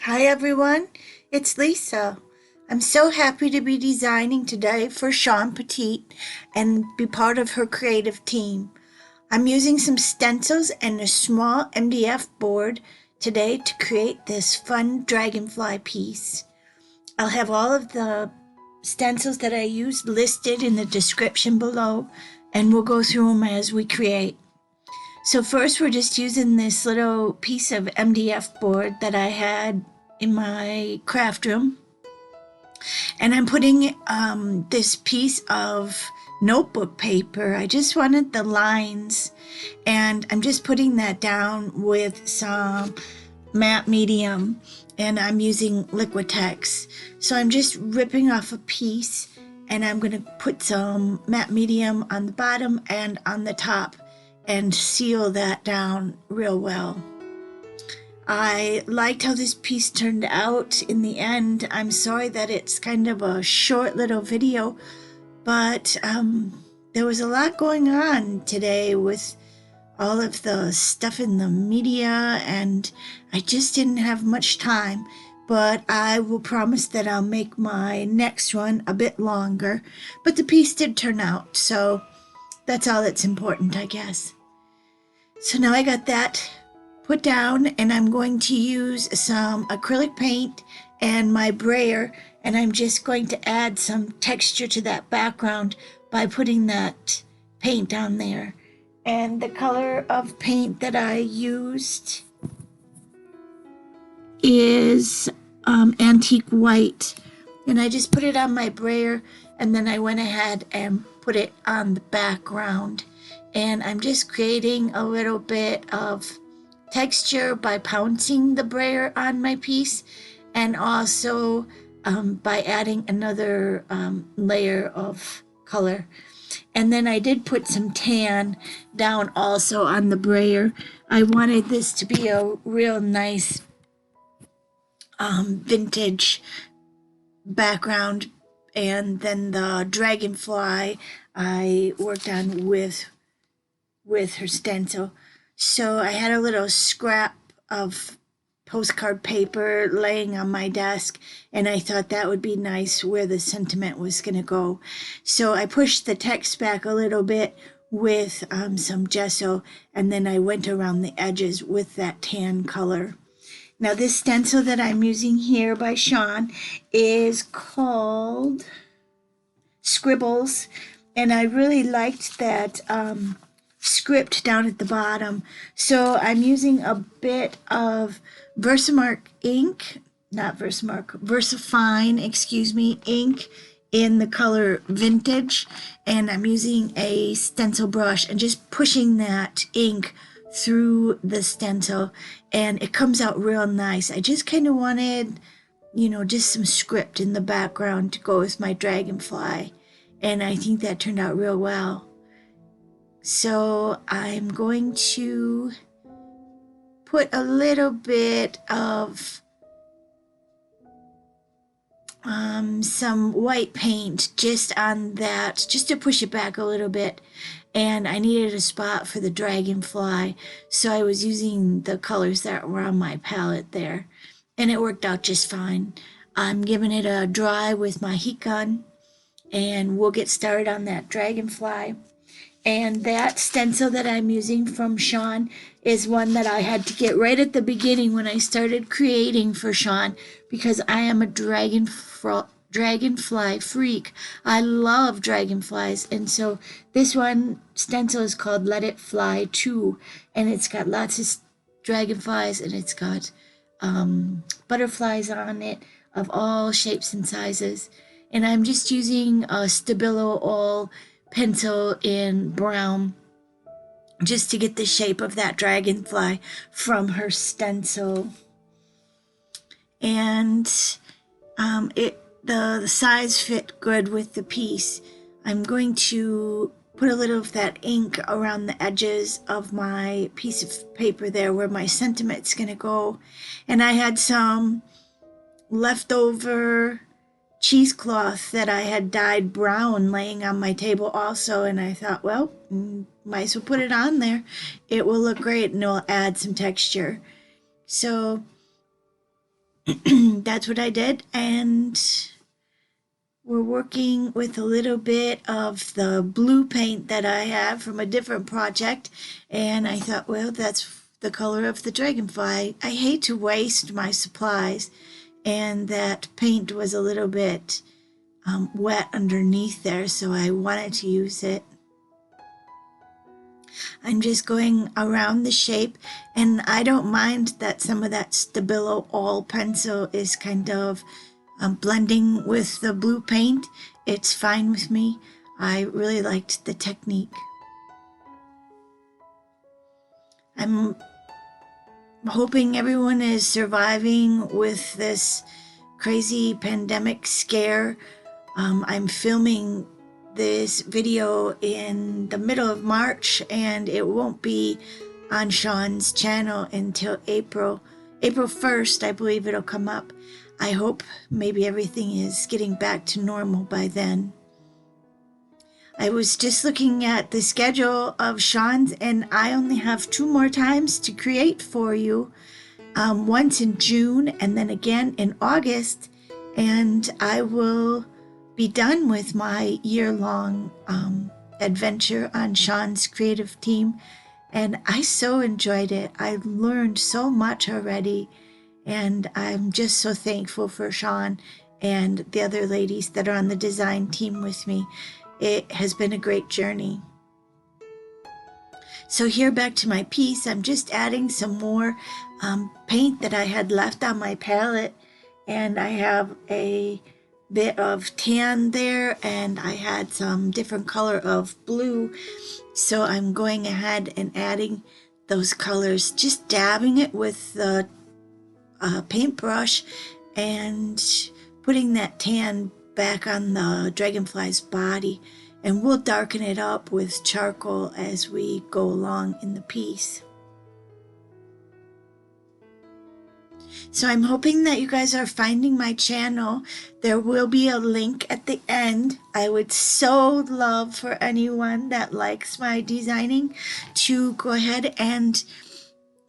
Hi everyone, it's Lisa. I'm so happy to be designing today for Shawn Petite and be part of her creative team. I'm using some stencils and a small MDF board today to create this fun dragonfly piece. I'll have all of the stencils that I used listed in the description below, and we'll go through them as we create. So first we're just using this little piece of MDF board that I had in my craft room. And I'm putting this piece of notebook paper. I just wanted the lines, and I'm just putting that down with some matte medium, and I'm using Liquitex. So I'm just ripping off a piece, and I'm going to put some matte medium on the bottom and on the top and seal that down real well. I liked how this piece turned out in the end. I'm sorry that it's kind of a short little video, but there was a lot going on today with all of the stuff in the media, and I just didn't have much time. But I will promise that I'll make my next one a bit longer. But the piece did turn out, so that's all that's important, I guess. So now I got that put down, and I'm going to use some acrylic paint and my brayer, and I'm just going to add some texture to that background by putting that paint down there. And the color of paint that I used is antique white, and I just put it on my brayer, and then I went ahead and put it on the background. And I'm just creating a little bit of texture by pouncing the brayer on my piece, and also by adding another layer of color. And then I did put some tan down also on the brayer. I wanted this to be a real nice vintage background. And then the dragonfly I worked on with her stencil. So I had a little scrap of postcard paper laying on my desk, and I thought that would be nice where the sentiment was going to go. So I pushed the text back a little bit with some gesso, and then I went around the edges with that tan color. Now this stencil that I'm using here by Shawn is called Scribbles, and I really liked that script down at the bottom. So I'm using a bit of Versamark ink, not Versamark, Versafine, excuse me, ink in the color Vintage. And I'm using a stencil brush and just pushing that ink through the stencil, and it comes out real nice. I just kind of wanted, just some script in the background to go with my dragonfly, and I think that turned out real well. So I'm going to put a little bit of some white paint just on that, just to push it back a little bit. And I needed a spot for the dragonfly, so I was using the colors that were on my palette there, and it worked out just fine. I'm giving it a dry with my heat gun, and we'll get started on that dragonfly. And that stencil that I'm using from Shawn is one that I had to get right at the beginning when I started creating for Shawn, because I am a dragonfly freak. I love dragonflies. And so this one stencil is called Let It Fly 2. And it's got lots of dragonflies, and it's got butterflies on it of all shapes and sizes. And I'm just using a Stabilo All pencil in brown just to get the shape of that dragonfly from her stencil. And the size fit good with the piece. I'm going to put a little of that ink around the edges of my piece of paper there where my sentiment's going to go. And I had some leftover cheesecloth that I had dyed brown laying on my table also, and I thought, well, might as well put it on there. It will look great, and it'll add some texture. So that's what I did. And we're working with a little bit of the blue paint that I have from a different project. And I thought, well, that's the color of the dragonfly. I hate to waste my supplies. And that paint was a little bit wet underneath there, so I wanted to use it. I'm just going around the shape, and I don't mind that some of that Stabilo all pencil is kind of blending with the blue paint. It's fine with me. I really liked the technique. I'm hoping everyone is surviving with this crazy pandemic scare. I'm filming this video in the middle of March, and it won't be on Shawn's channel until April 1st, I believe it'll come up. I hope maybe everything is getting back to normal by then. I was just looking at the schedule of Shawn's, and I only have 2 more times to create for you. Once in June and then again in August, and I will be done with my year-long adventure on Shawn's creative team. And I so enjoyed it. I learned so much already, and I'm just so thankful for Shawn and the other ladies that are on the design team with me. It has been a great journey. So here, back to my piece, I'm just adding some more paint that I had left on my palette, and I have a bit of tan there, and I had some different color of blue, so I'm going ahead and adding those colors, just dabbing it with the paintbrush and putting that tan back on the dragonfly's body, and we'll darken it up with charcoal as we go along in the piece. So I'm hoping that you guys are finding my channel. There will be a link at the end. I would so love for anyone that likes my designing to go ahead and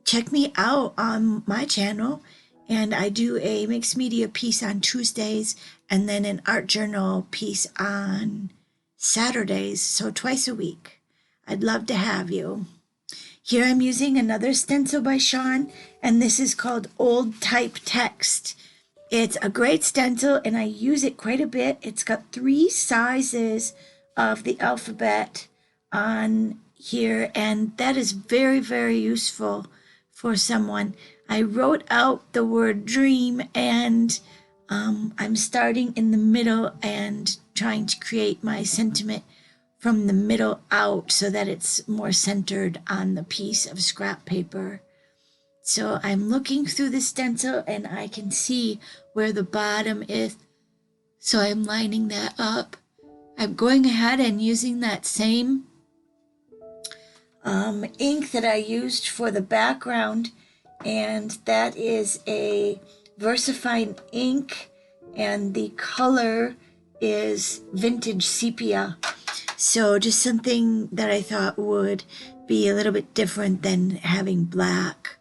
check me out on my channel. And I do a mixed media piece on Tuesdays and then an art journal piece on Saturdays, so twice a week. I'd love to have you. Here I'm using another stencil by Shawn, and this is called Old Type Text. It's a great stencil, and I use it quite a bit. It's got 3 sizes of the alphabet on here, and that is very, very useful for someone. I wrote out the word dream, and I'm starting in the middle and trying to create my sentiment from the middle out so that it's more centered on the piece of scrap paper. So I'm looking through the stencil and I can see where the bottom is. So I'm lining that up. I'm going ahead and using that same ink that I used for the background, and that is a VersaFine ink, and the color is vintage sepia. So just something that I thought would be a little bit different than having black.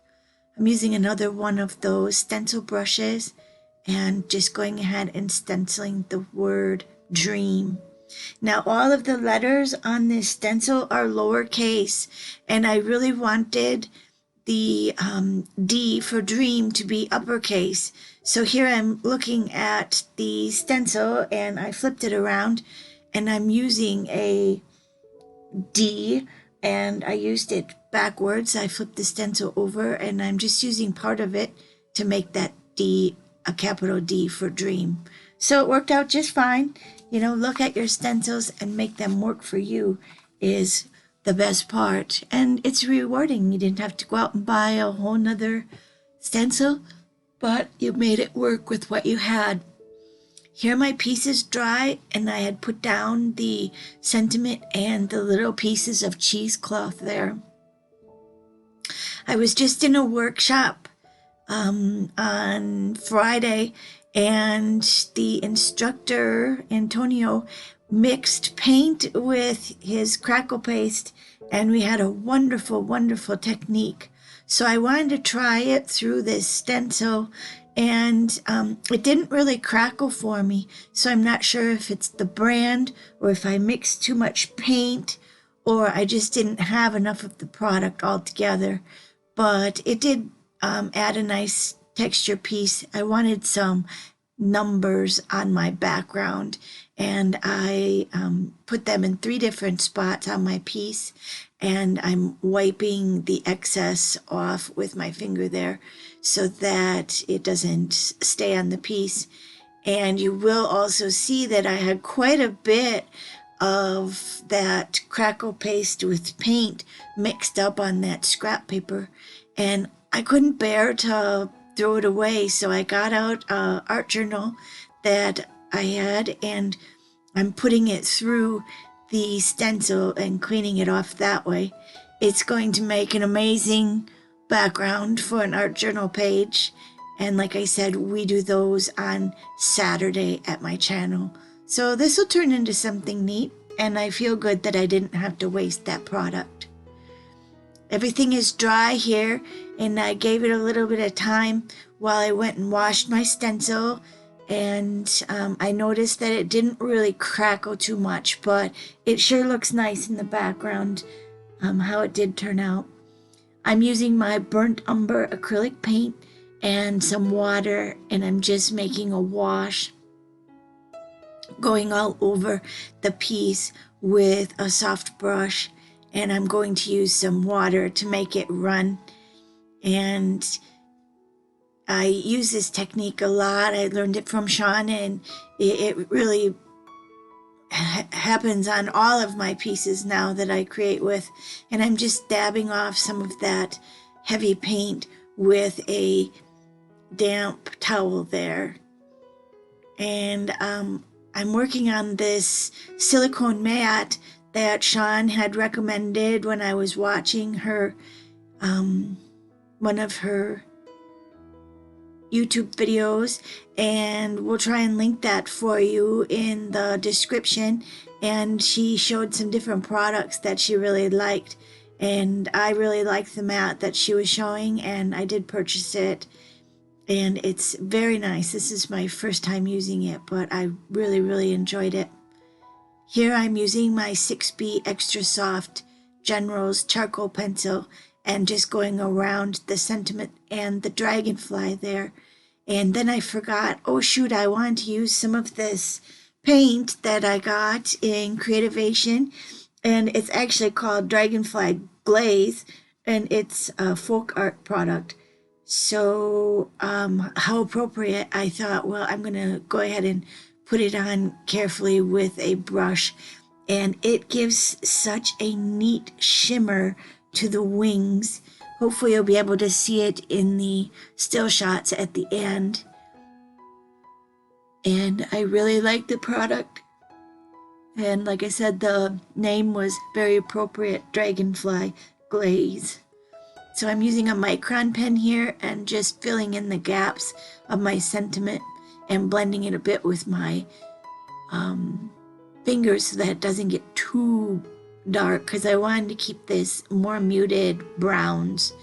I'm using another one of those stencil brushes and just going ahead and stenciling the word dream. Now all of the letters on this stencil are lowercase, and I really wanted the D for dream to be uppercase. So here I'm looking at the stencil and I flipped it around, and I'm using a D, and I used it backwards. I flipped the stencil over, and I'm just using part of it to make that D a capital D for dream. So it worked out just fine. You know, look at your stencils and make them work for you is the best part. And it's rewarding. You didn't have to go out and buy a whole nother stencil, but you made it work with what you had. Here my piece is dry, and I had put down the sentiment and the little pieces of cheesecloth there. I was just in a workshop on Friday, and the instructor, Antonio, mixed paint with his crackle paste, and we had a wonderful, wonderful technique. So I wanted to try it through this stencil, and it didn't really crackle for me. So I'm not sure if it's the brand or if I mixed too much paint or I just didn't have enough of the product altogether. But it did add a nice texture piece. I wanted some numbers on my background, and I put them in 3 different spots on my piece, and I'm wiping the excess off with my finger there so that it doesn't stay on the piece. And you will also see that I had quite a bit of that crackle paste with paint mixed up on that scrap paper, and I couldn't bear to throw it away, so I got out an art journal that I had, and I'm putting it through the stencil and cleaning it off that way. It's going to make an amazing background for an art journal page, and like I said, we do those on Saturday at my channel. So this will turn into something neat, and I feel good that I didn't have to waste that product. Everything is dry here, and I gave it a little bit of time while I went and washed my stencil, and I noticed that it didn't really crackle too much, but it sure looks nice in the background, how it did turn out. I'm using my burnt umber acrylic paint and some water, and I'm just making a wash going all over the piece with a soft brush, and I'm going to use some water to make it run. And I use this technique a lot. I learned it from Shawn, and it really happens on all of my pieces now that I create with. And I'm just dabbing off some of that heavy paint with a damp towel there. And I'm working on this silicone mat that Shawn had recommended when I was watching her, one of her YouTube videos, and we'll try and link that for you in the description. And she showed some different products that she really liked, and I really liked the mat that she was showing, and I did purchase it, and it's very nice. This is my first time using it, but I really enjoyed it. Here I'm using my 6B Extra Soft General's charcoal pencil and just going around the sentiment and the dragonfly there. And then I forgot, oh shoot, I wanted to use some of this paint that I got in Creativation, and it's actually called Dragonfly Blaze, and it's a folk art product. So how appropriate. I thought, well, I'm gonna go ahead and put it on carefully with a brush, and it gives such a neat shimmer to the wings. Hopefully you'll be able to see it in the still shots at the end. And I really like the product. And like I said, the name was very appropriate, Dragonfly Blaze. So I'm using a micron pen here and just filling in the gaps of my sentiment and blending it a bit with my fingers so that it doesn't get too dark, because I wanted to keep this more muted browns.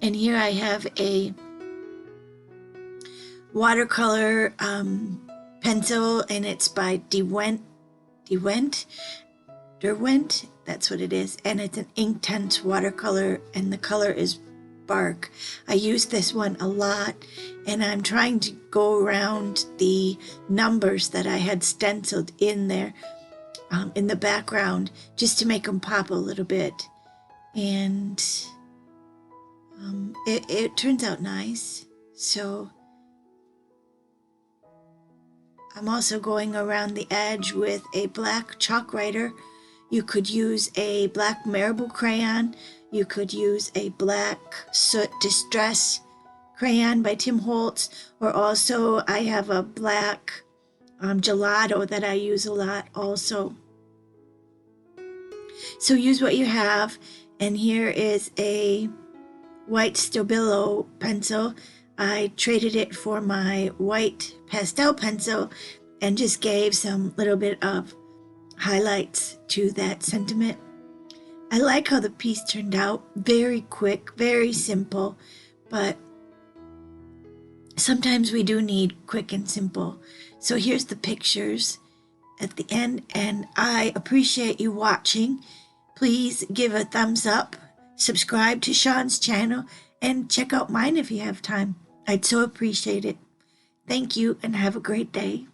And here I have a watercolor pencil, and it's by Derwent, that's what it is, and it's an Inktense watercolor, and the color is Bark. I use this one a lot, and I'm trying to go around the numbers that I had stenciled in there in the background, just to make them pop a little bit. And it turns out nice. So I'm also going around the edge with a black chalk writer. You could use a black marble crayon. You could use a black soot distress crayon by Tim Holtz, or also I have a black gelato that I use a lot also. So use what you have. And here is a white Stabilo pencil. I traded it for my white pastel pencil and just gave some little bit of highlights to that sentiment. I like how the piece turned out. Very quick, very simple, but sometimes we do need quick and simple. So here's the pictures at the end, and I appreciate you watching. Please give a thumbs up, subscribe to Shawn's channel, and check out mine if you have time. I'd so appreciate it. Thank you and have a great day.